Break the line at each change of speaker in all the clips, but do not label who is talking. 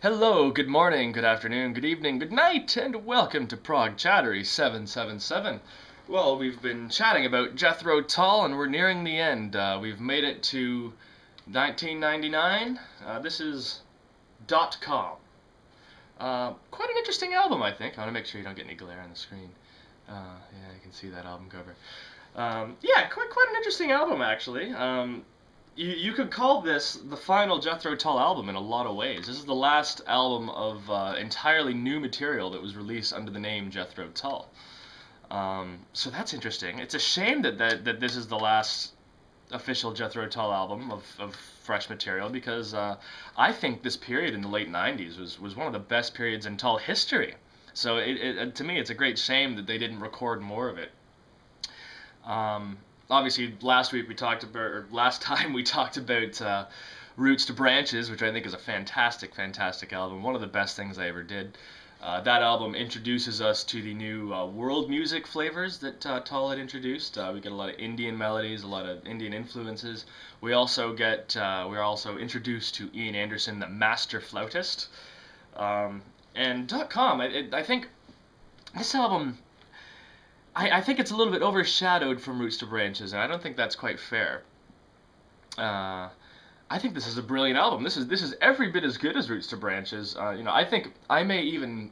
Hello, good morning, good afternoon, good evening, good night, and welcome to Prog Chattery 777. Well, we've been chatting about Jethro Tull, and we're nearing the end. We've made it to 1999. This is .com. Quite an interesting album, I think. I want to make sure you don't get any glare on the screen. Yeah, you can see that album cover. Yeah, quite an interesting album, actually. You could call this the final Jethro Tull album in a lot of ways. This is the last album of entirely new material that was released under the name Jethro Tull. So that's interesting. It's a shame that this is the last official Jethro Tull album of fresh material, because I think this period in the late 90s was one of the best periods in Tull history. So to me, it's a great shame that they didn't record more of it. Obviously, last time we talked about Roots to Branches, which I think is a fantastic, fantastic album. One of the best things I ever did. That album introduces us to the new world music flavors that Tull had introduced. We get a lot of Indian melodies, a lot of Indian influences. We're also introduced to Ian Anderson, the master flautist. And .com, I think this album, I think it's a little bit overshadowed from Roots to Branches, and I don't think that's quite fair. I think this is a brilliant album. This is every bit as good as Roots to Branches. I think I may even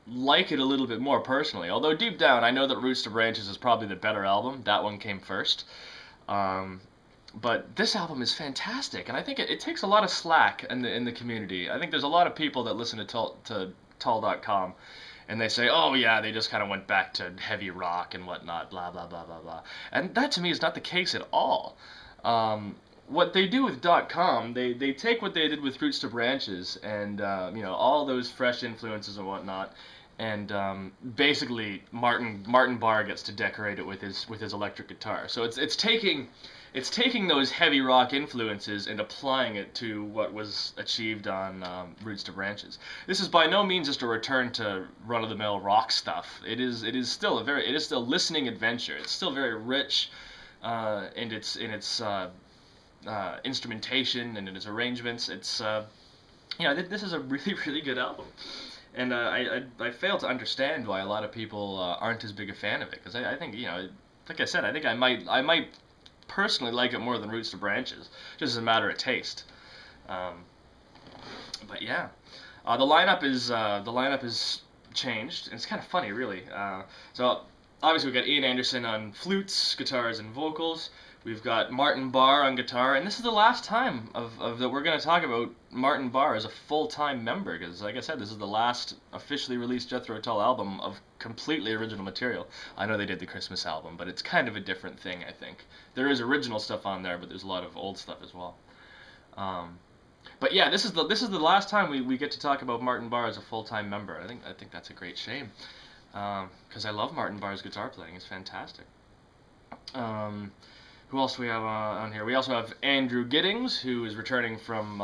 like it a little bit more personally. Although deep down, I know that Roots to Branches is probably the better album. That one came first. But this album is fantastic, and I think it takes a lot of slack in the community. I think there's a lot of people that listen to Tull.com, and they say, oh yeah, they just kind of went back to heavy rock and whatnot, blah, blah, blah, blah, blah. And that to me is not the case at all. What they do with .com, they take what they did with Roots to Branches and, all those fresh influences and whatnot, and basically Martin Barre gets to decorate it with his electric guitar. So it's taking those heavy rock influences and applying it to what was achieved on Roots to Branches. This is by no means just a return to run-of-the-mill rock stuff. It is still listening adventure. It's still very rich in its instrumentation and in its arrangements. It's this is a really, really good album. And I fail to understand why a lot of people aren't as big a fan of it, because I think, like I said, I think I might personally like it more than Roots to Branches, just as a matter of taste. But yeah, the lineup is changed, and it's kind of funny, really. So obviously we've got Ian Anderson on flutes, guitars, and vocals. We've got Martin Barre on guitar, and this is the last time that we're going to talk about Martin Barre as a full-time member, because, like I said, this is the last officially released Jethro Tull album of completely original material. I know they did the Christmas album, but it's kind of a different thing, I think. There is original stuff on there, but there's a lot of old stuff as well. But yeah, this is the last time we get to talk about Martin Barre as a full-time member. I think that's a great shame, because I love Martin Barre's guitar playing. It's fantastic. Who else do we have on here? We also have Andrew Giddings, who is returning from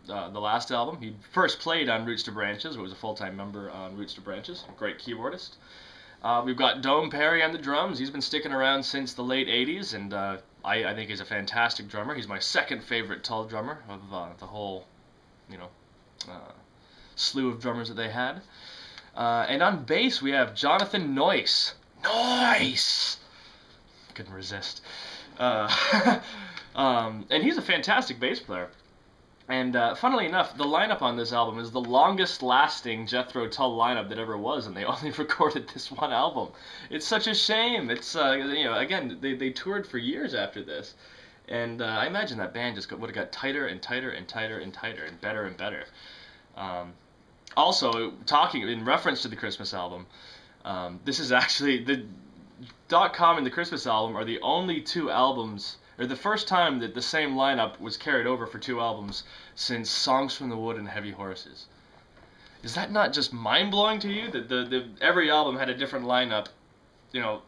the last album. He first played on Roots to Branches, but was a full-time member on Roots to Branches. Great keyboardist. We've got Dome Perry on the drums. He's been sticking around since the late 80s, and I think he's a fantastic drummer. He's my second favorite Tull drummer of the whole, slew of drummers that they had. And on bass, we have Jonathan Noyce. Noyce! Couldn't resist. And he's a fantastic bass player. And funnily enough, the lineup on this album is the longest lasting Jethro Tull lineup that ever was, and they only recorded this one album. It's such a shame. It's again, they toured for years after this, and I imagine that band just would have got tighter and tighter and tighter and tighter and better and better. Also, talking in reference to the Christmas album, this is actually the .com and the Christmas album are the only two albums, or the first time that the same lineup was carried over for two albums since Songs from the Wood and Heavy Horses. Is that not just mind-blowing to you, that every album had a different lineup,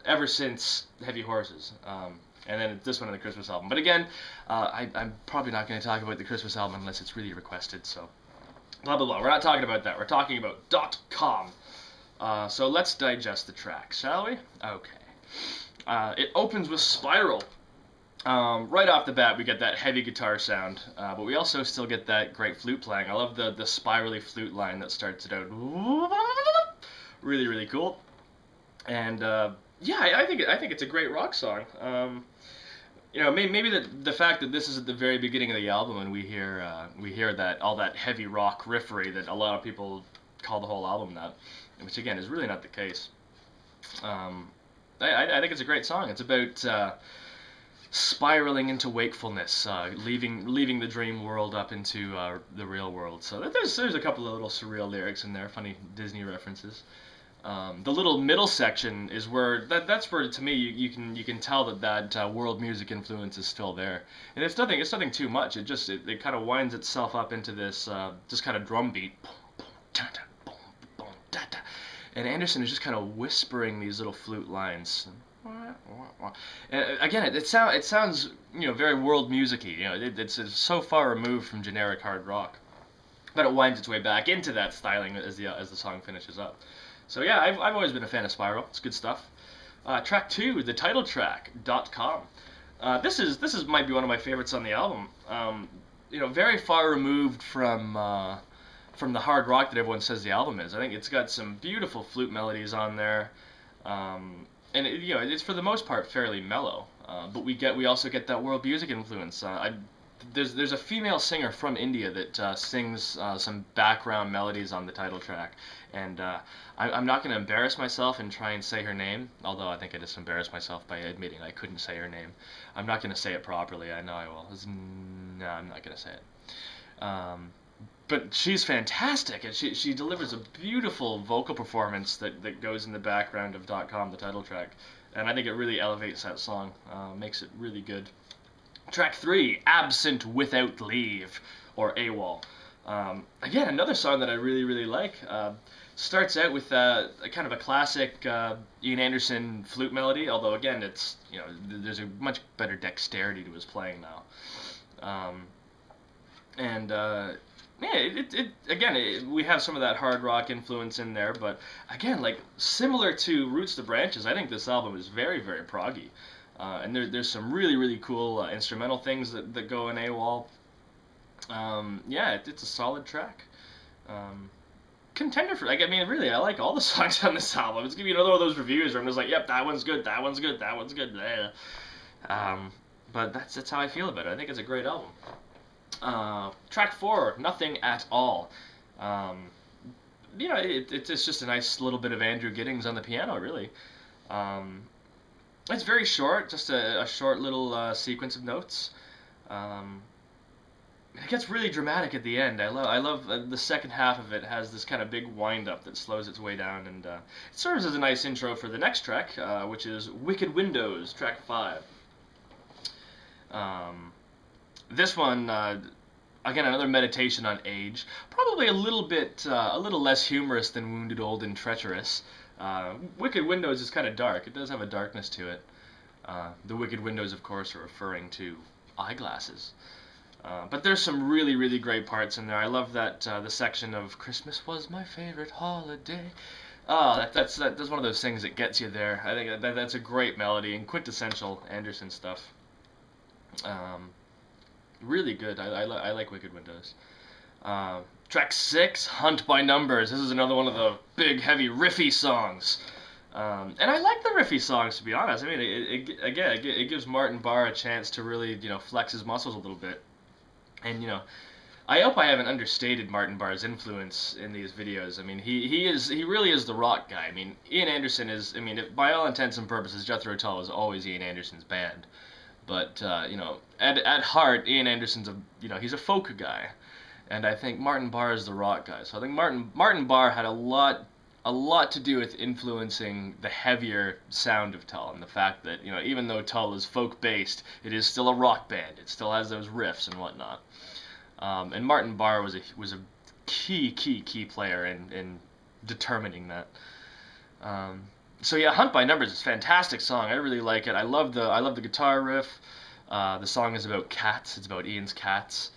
ever since Heavy Horses, and then this one and the Christmas album? But again, I'm probably not going to talk about the Christmas album unless it's really requested, so blah blah blah. We're not talking about that. We're talking about .com. So let's digest the track, shall we? Okay. It opens with Spiral. Right off the bat, we get that heavy guitar sound, but we also still get that great flute playing. I love the spirally flute line that starts it out. Really, really cool. And yeah, I think it's a great rock song. Maybe the fact that this is at the very beginning of the album and we hear that all that heavy rock riffery that a lot of people call the whole album that, which again is really not the case. I think it's a great song. It's about spiraling into wakefulness, leaving the dream world up into the real world. So there's a couple of little surreal lyrics in there, funny Disney references. The little middle section is where that's where to me you can tell that world music influence is still there, and it's nothing too much. It kind of winds itself up into this just kind of drum beat, and Anderson is just kind of whispering these little flute lines. And again, it sounds very world musicy. It's so far removed from generic hard rock, but it winds its way back into that styling as the song finishes up. So yeah, I've always been a fan of Spiral. It's good stuff. Track 2, the title track, .com. This might be one of my favorites on the album. Very far removed from the hard rock that everyone says the album is. I think it's got some beautiful flute melodies on there, and it's for the most part fairly mellow. But we also get that world music influence. There's a female singer from India that sings some background melodies on the title track, and I'm not going to embarrass myself and try and say her name, although I think I just embarrassed myself by admitting I couldn't say her name. I'm not going to say it properly. I know I will. No, I'm not going to say it. But she's fantastic, and she delivers a beautiful vocal performance that goes in the background of .com, the title track, and I think it really elevates that song, makes it really good. Track 3, Absent Without Leave, or Awol. Again, another song that I really, really like. Starts out with a kind of a classic Ian Anderson flute melody, although again, there's a much better dexterity to his playing now. We have some of that hard rock influence in there, but again, like similar to Roots to Branches, I think this album is very, very proggy. And there's some really, really cool instrumental things that go in AWOL. It's a solid track. Contender for, really, I like all the songs on this album. It's gonna be another one of those reviews where I'm just like, yep, that one's good, that one's good, that one's good. But that's how I feel about it. I think it's a great album. Track 4, Nothing at All. It's just a nice little bit of Andrew Giddings on the piano, really. It's very short, just a short little sequence of notes. It gets really dramatic at the end. I love the second half of it has this kind of big wind-up that slows its way down, and it serves as a nice intro for the next track, which is Wicked Windows, track 5. This one, again, another meditation on age. Probably a little less humorous than Wounded Old and Treacherous. Wicked Windows is kind of dark. It does have a darkness to it. The Wicked Windows, of course, are referring to eyeglasses. But there's some really, really great parts in there. I love that the section of Christmas was my favorite holiday. Oh, that's one of those things that gets you there. I think that's a great melody and quintessential Anderson stuff. Really good. I like Wicked Windows. Track 6, Hunt by Numbers. This is another one of the big, heavy, riffy songs. And I like the riffy songs, to be honest. I mean, it gives Martin Barre a chance to really, flex his muscles a little bit. And, I hope I haven't understated Martin Barre's influence in these videos. I mean, he really is the rock guy. I mean, Ian Anderson is, by all intents and purposes, Jethro Tull is always Ian Anderson's band. But, at heart, Ian Anderson's he's a folk guy. And I think Martin Barre is the rock guy. So I think Martin Barre had a lot to do with influencing the heavier sound of Tull, and the fact that, even though Tull is folk-based, it is still a rock band. It still has those riffs and whatnot. And Martin Barre was a key player in determining that. So yeah, Hunt by Numbers is a fantastic song. I really like it. I love the guitar riff. The song is about cats. It's about Ian's cats.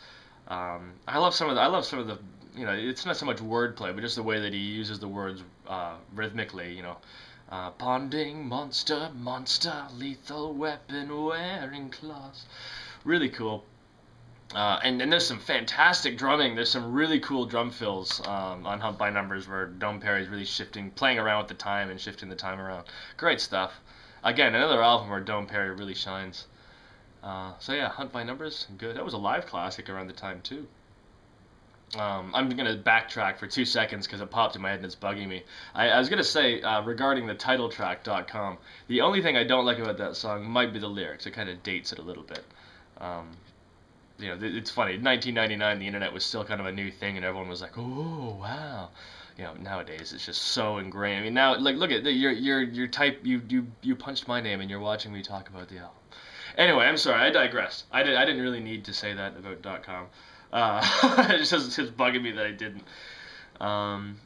I love some of the it's not so much wordplay, but just the way that he uses the words rhythmically. Ponding monster, monster, lethal weapon wearing claws. Really cool. And there's some fantastic drumming. There's some really cool drum fills on Hunt by Numbers where Dome Perry's really playing around with the time and shifting the time around. Great stuff. Again, another album where Dome Perry really shines. So yeah, Hunt by Numbers, good. That was a live classic around the time too. I'm going to backtrack for 2 seconds because it popped in my head and it's bugging me. I was going to say, regarding the titletrack.com, the only thing I don't like about that song might be the lyrics. It kind of dates it a little bit. It's funny. In 1999, the internet was still kind of a new thing, and everyone was like, "Oh, wow." Nowadays it's just so ingrained. I mean, now, like, look at your type. You punched my name, and you're watching me talk about the album. Anyway, I'm sorry. I digressed. I didn't really need to say that about .com. It's just bugging me that I didn't.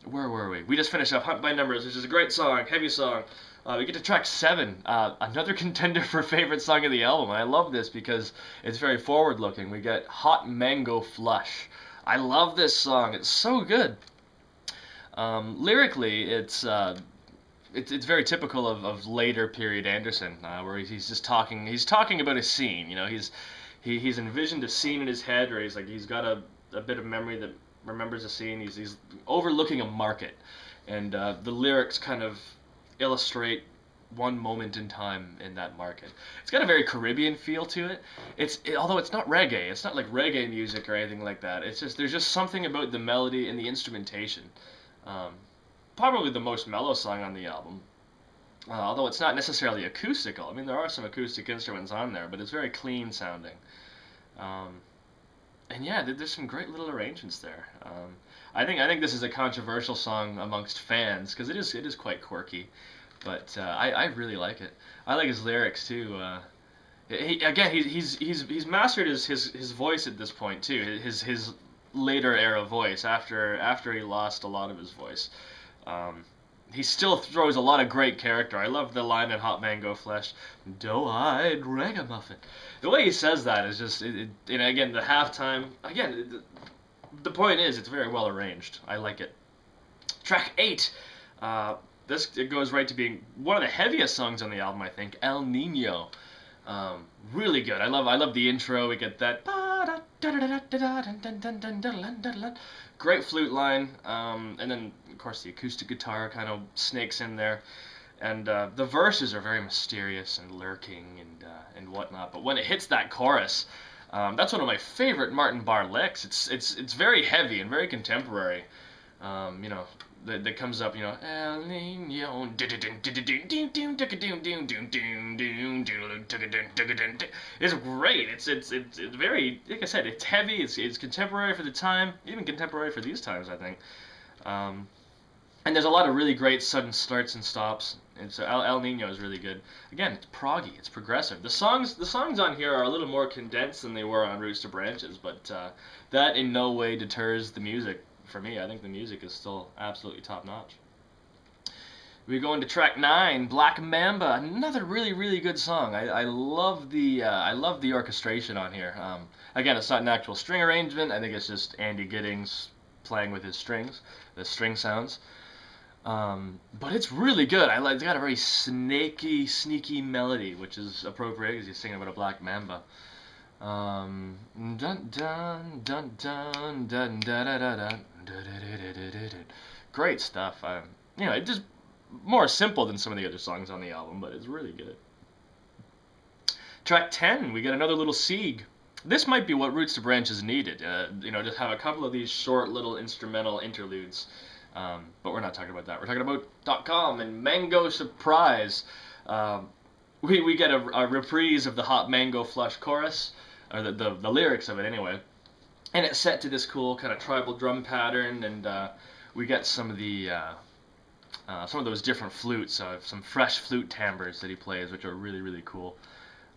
Where were we? We just finished up Hunt by Numbers, which is a great song, heavy song. We get to track 7, another contender for favorite song of the album. And I love this because it's very forward-looking. We get Hot Mango Flush. I love this song. It's so good. Lyrically, it's very typical of later period Anderson, where he's just talking. He's talking about a scene. He's envisioned a scene in his head, or he's got a bit of memory that remembers a scene. He's overlooking a market, and the lyrics kind of illustrate one moment in time in that market. It's got a very Caribbean feel to it. Although it's not reggae. It's not like reggae music or anything like that. There's just something about the melody and the instrumentation. Probably the most mellow song on the album. Although it's not necessarily acoustical. I mean, there are some acoustic instruments on there, but it's very clean sounding. And yeah, there's some great little arrangements there. I think this is a controversial song amongst fans because it is quite quirky, but I really like it. I like his lyrics too. He's mastered his voice at this point too. His later era voice after he lost a lot of his voice. He still throws a lot of great character. I love the line in Hot Mango Flesh, doe-eyed ragamuffin. The way he says that is just, and again, the halftime, again, the point is, it's very well arranged. I like it. Track 8, it goes right to being one of the heaviest songs on the album, I think, El Nino. Really good. I love the intro. We get that great flute line, and then of course the acoustic guitar kind of snakes in there, and the verses are very mysterious and lurking and whatnot. But when it hits that chorus, that's one of my favorite Martin Barre licks. It's very heavy and very contemporary. That comes up, El Nino. It's great. It's very, like I said, it's heavy. It's contemporary for the time, even contemporary for these times, I think. And there's a lot of really great sudden starts and stops. And so El Nino is really good. Again, it's proggy. It's progressive. The songs on here are a little more condensed than they were on Roots to Branches, but that in no way deters the music. For me, I think the music is still absolutely top-notch. We go into track 9, Black Mamba, another really, really good song. I love the orchestration on here. Again, it's not an actual string arrangement. I think it's just Andy Giddings playing with his strings, the string sounds. But it's really good. It's got a very sneaky melody, which is appropriate because he's singing about a black mamba. Dun dun dun dun dun dun dun. Great stuff. It's just more simple than some of the other songs on the album, but it's really good. Track 10, we get another little Sieg. This might be what Roots to Branches needed. Just have a couple of these short little instrumental interludes. But we're not talking about that. We're talking about .com and Mango Surprise. We get a reprise of the Hot Mango Flush chorus, or the lyrics of it anyway. And it's set to this cool kind of tribal drum pattern, and we get some of those different flutes, some fresh flute timbres that he plays, which are really, really cool.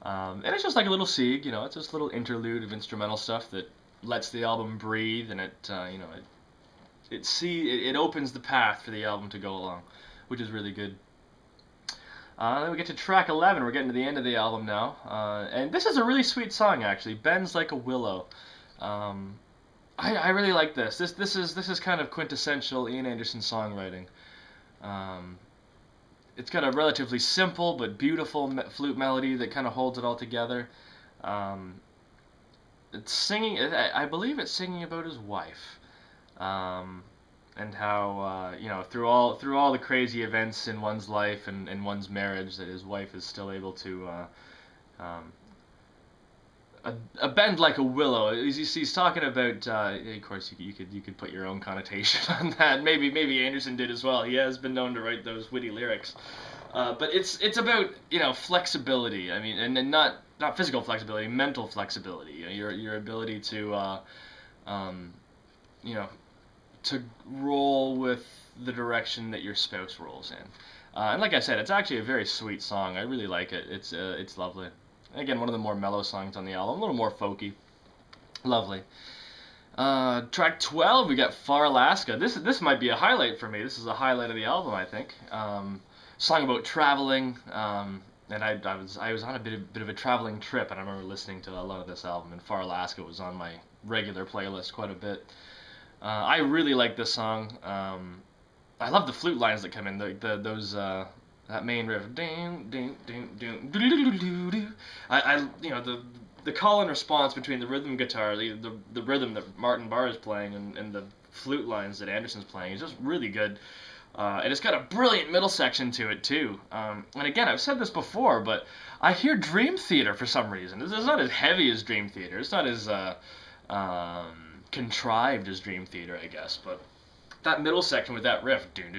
And it's just like a little Sieg, it's just a little interlude of instrumental stuff that lets the album breathe, and it opens the path for the album to go along, which is really good. Then we get to track 11. We're getting to the end of the album now, and this is a really sweet song actually. Bends Like a Willow. I really like this. This is kind of quintessential Ian Anderson songwriting. it's got a relatively simple but beautiful flute melody that kind of holds it all together. Um, it's singing. I believe it's singing about his wife, and how through all the crazy events in one's life and in one's marriage, that his wife is still able to um, a bend like a willow. He's talking about. Of course, you could put your own connotation on that. Maybe Anderson did as well. He has been known to write those witty lyrics. But it's about flexibility. I mean, and not physical flexibility, mental flexibility. Your ability to you know to roll with the direction that your spouse rolls in. And like I said, it's actually a very sweet song. I really like it. It's lovely. Again, one of the more mellow songs on the album, a little more folky. Lovely. Track 12, we got Far Alaska. This might be a highlight for me. This is a highlight of the album, I think. Song about traveling, and I was on a bit of a traveling trip, and I remember listening to a lot of this album. And Far Alaska was on my regular playlist quite a bit. I really like this song. I love the flute lines that come in. Those that main riff. The call and response between the rhythm guitar, the rhythm that Martin Barre is playing, and the flute lines that Anderson's playing is just really good. And it's got a brilliant middle section to it too. And again, I've said this before, but I hear Dream Theater for some reason. It's not as heavy as Dream Theater. It's not as contrived as Dream Theater, I guess, but that middle section with that riff, that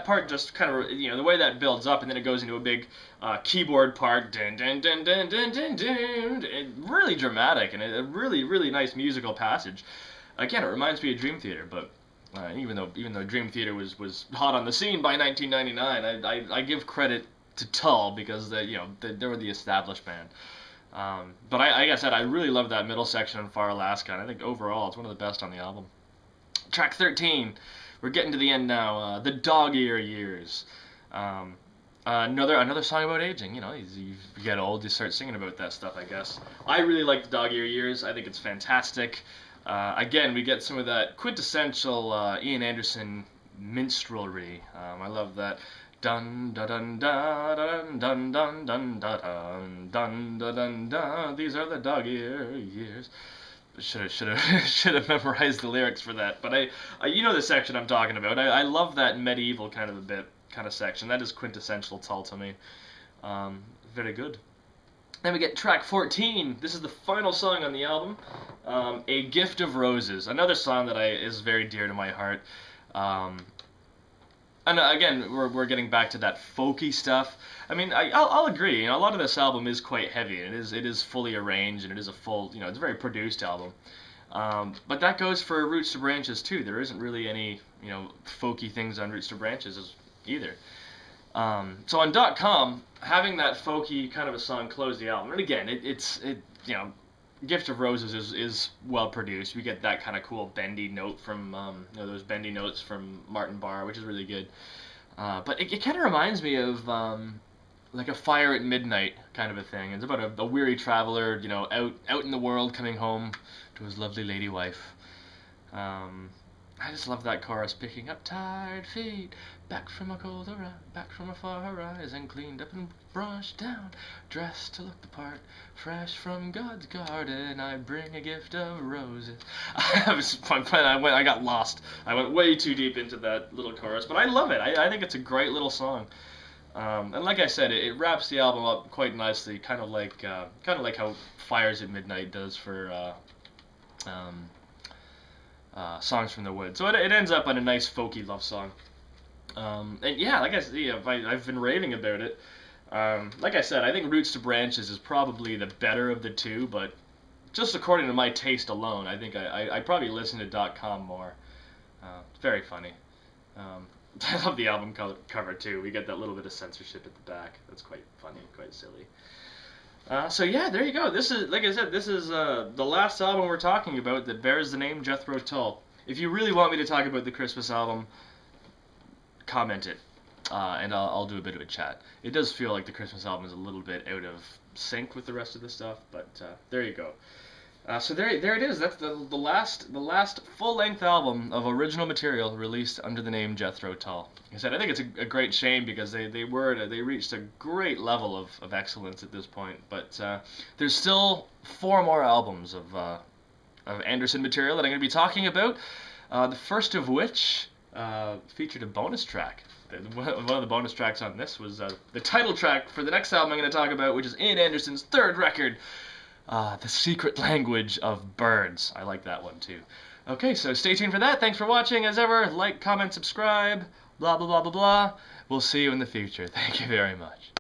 part just kind of, the way that builds up, and then it goes into a big keyboard part, really dramatic, and a really nice musical passage. Again, it reminds me of Dream Theater, but even though Dream Theater was hot on the scene by 1999, I give credit to Tull, because they were the established band. But like I said, I really love that middle section on Far Alaska, and I think overall it's one of the best on the album. Track 13, we're getting to the end now. The Dog Ear Years. Another song about aging. You get old, you start singing about that stuff, I guess. I really like The Dog Ear Years. I think it's fantastic. Again, we get some of that quintessential Ian Anderson minstrelry. I love that. Dun dun dun dun dun dun dun dun dun dun dun dun. These are the dog ear years. Should have memorized the lyrics for that. But I the section I'm talking about. I love that medieval kind of section. That is quintessential Tull to me. Very good. Then we get track 14. This is the final song on the album. A Gift of Roses. Another song that is very dear to my heart. And again, we're getting back to that folky stuff. I mean, I'll agree. A lot of this album is quite heavy. It is fully arranged, and it is a full. It's a very produced album. But that goes for Roots to Branches too. There isn't really any folky things on Roots to Branches either. So on .com, having that folky kind of a song close the album, and again, Gift of Roses is well produced. We get that kind of cool bendy note from those bendy notes from Martin Barre, which is really good. But it kind of reminds me of like a Fire at Midnight kind of a thing. It's about a weary traveler, out in the world, coming home to his lovely lady wife. I just love that chorus. Picking up tired feet, back from a cold back from a far horizon, cleaned up and brushed down, dressed to look the part, fresh from God's garden, I bring a gift of roses. I got lost. I went way too deep into that little chorus, but I love it. I think it's a great little song. And like I said, it wraps the album up quite nicely, kind of like how Fires at Midnight does for Songs from the Woods. So it ends up on a nice folky love song. And yeah, like I said, I've been raving about it. Like I said, I think Roots to Branches is probably the better of the two, but just according to my taste alone, I think I probably listen to .com more. It's very funny. I love the album cover too. We get that little bit of censorship at the back. That's quite funny, quite silly. So yeah, there you go. This is, like I said, this is the last album we're talking about that bears the name Jethro Tull. If you really want me to talk about the Christmas album, comment it, and I'll do a bit of a chat. It does feel like the Christmas album is a little bit out of sync with the rest of the stuff, but there you go. So there it is. That's the last full-length album of original material released under the name Jethro Tull. Like I said, I think it's a great shame because they reached a great level of excellence at this point. But there's still 4 more albums of Anderson material that I'm going to be talking about. The first of which featured a bonus track. One of the bonus tracks on this was the title track for the next album I'm going to talk about, which is Ian Anderson's 3rd record. The Secret Language of Birds. I like that one too. Okay, so stay tuned for that. Thanks for watching. As ever, like, comment, subscribe, blah, blah, blah, blah, blah. We'll see you in the future. Thank you very much.